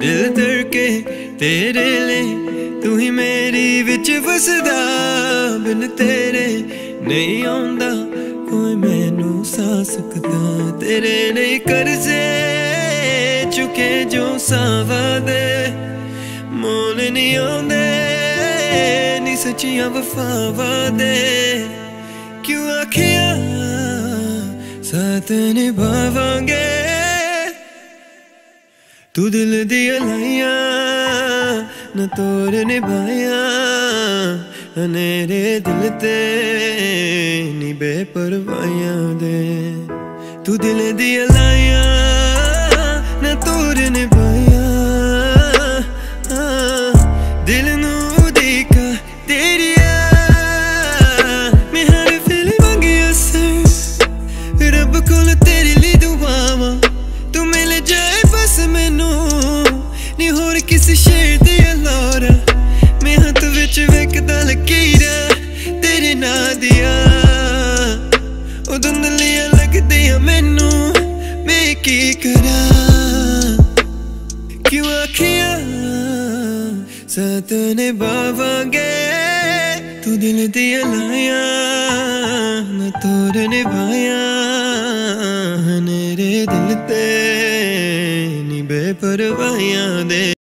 दिल धड़के तेरे लिए, तू ही मेरी विच वसदा। बिन तेरे नहीं आउंदा कोई मैनू सा सुखदा। तेरे नहीं कर्जे चुके जो सावा दे, मोल नहीं आउंदे नी सच्चियां वफावां दे। क्यों आखिया साथ निभावांगे, तू दिल दिया लाइया न तोड़ निभाया। मेरे दिल ते नी बेपरवाहियां दे, तू दिल दिया लाइया न तोड़ निभाया। दिल नू देखा तेरिया मैं हर फिल्म मंगी असर। रब कोल तेरे लिए दुआवां, तू मिल जाए बस मैनू नी होर किसी शेर दी लौरा। मैं हथ विच वेखदा लकीरा तेरे नां दिया, ओ धुंधलियां लगदियां मैनू मैं की करा। क्यों आखिया साथ निभावांगे, तू दिल दिया लाया न तोड़ निभाया। मेरे दिल ते नी बेपरवाहियां दे।